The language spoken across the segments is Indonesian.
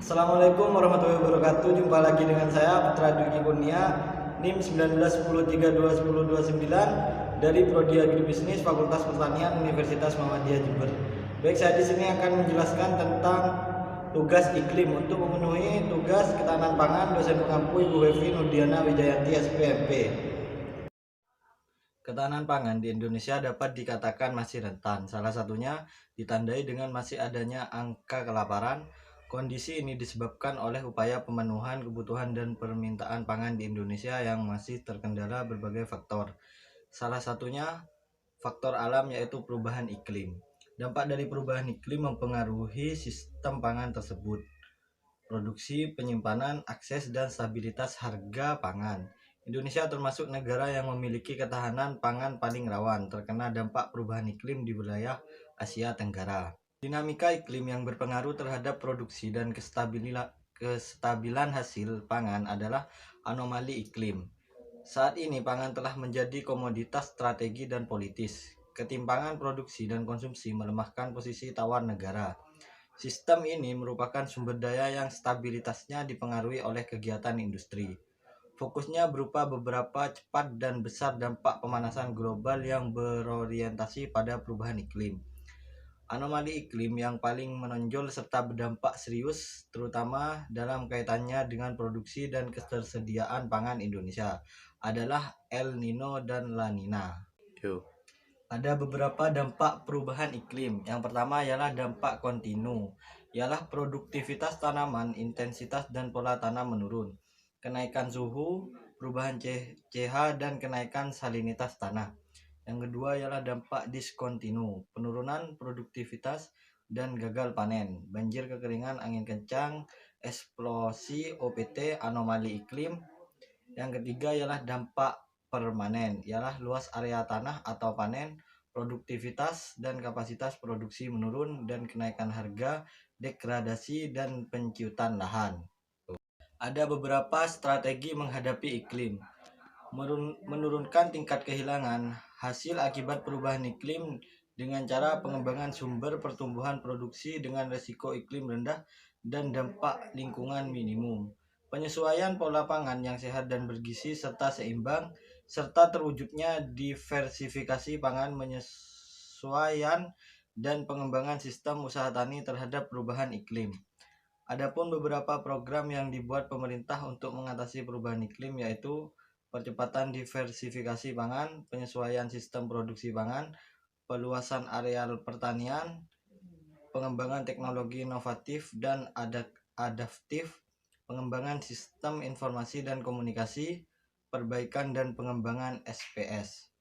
Assalamualaikum warahmatullahi wabarakatuh. Jumpa lagi dengan saya Putra Dwi Kurnia, NIM 1910321029 dari Prodi Agribisnis Fakultas Pertanian Universitas Muhammadiyah Jember. Baik, saya di sini akan menjelaskan tentang tugas iklim. Untuk memenuhi tugas ketahanan pangan, dosen pengampu Ibu Hevi Nudiana Wijayanti SPMP. Ketahanan pangan di Indonesia dapat dikatakan masih rentan. Salah satunya ditandai dengan masih adanya angka kelaparan. Kondisi ini disebabkan oleh upaya pemenuhan kebutuhan dan permintaan pangan di Indonesia yang masih terkendala berbagai faktor. Salah satunya faktor alam, yaitu perubahan iklim. Dampak dari perubahan iklim mempengaruhi sistem pangan tersebut, produksi, penyimpanan, akses, dan stabilitas harga pangan. Indonesia termasuk negara yang memiliki ketahanan pangan paling rawan terkena dampak perubahan iklim di wilayah Asia Tenggara. Dinamika iklim yang berpengaruh terhadap produksi dan kestabilan hasil pangan adalah anomali iklim. Saat ini pangan telah menjadi komoditas strategi dan politis. Ketimpangan produksi dan konsumsi melemahkan posisi tawar negara. Sistem ini merupakan sumber daya yang stabilitasnya dipengaruhi oleh kegiatan industri. Fokusnya berupa beberapa cepat dan besar dampak pemanasan global yang berorientasi pada perubahan iklim. Anomali iklim yang paling menonjol serta berdampak serius terutama dalam kaitannya dengan produksi dan ketersediaan pangan Indonesia adalah El Nino dan La Nina. Ada beberapa dampak perubahan iklim. Yang pertama ialah dampak kontinu, ialah produktivitas tanaman, intensitas dan pola tanam menurun. Kenaikan suhu, perubahan pH dan kenaikan salinitas tanah. Yang kedua ialah dampak diskontinu, penurunan produktivitas dan gagal panen, banjir, kekeringan, angin kencang, eksplosi OPT, anomali iklim. Yang ketiga ialah dampak permanen, ialah luas area tanah atau panen, produktivitas dan kapasitas produksi menurun, dan kenaikan harga, degradasi, dan penciutan lahan. Ada beberapa strategi menghadapi iklim. Menurunkan tingkat kehilangan hasil akibat perubahan iklim dengan cara pengembangan sumber pertumbuhan produksi dengan resiko iklim rendah dan dampak lingkungan minimum. Penyesuaian pola pangan yang sehat dan bergizi serta seimbang, serta terwujudnya diversifikasi pangan, penyesuaian dan pengembangan sistem usaha tani terhadap perubahan iklim. Adapun beberapa program yang dibuat pemerintah untuk mengatasi perubahan iklim yaitu percepatan diversifikasi pangan, penyesuaian sistem produksi pangan, peluasan areal pertanian, pengembangan teknologi inovatif dan adaptif, pengembangan sistem informasi dan komunikasi, perbaikan dan pengembangan SPS.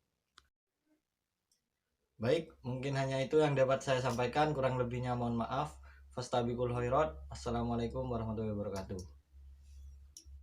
Baik, mungkin hanya itu yang dapat saya sampaikan, kurang lebihnya mohon maaf. Fastabiqul khairat. Assalamualaikum warahmatullahi wabarakatuh.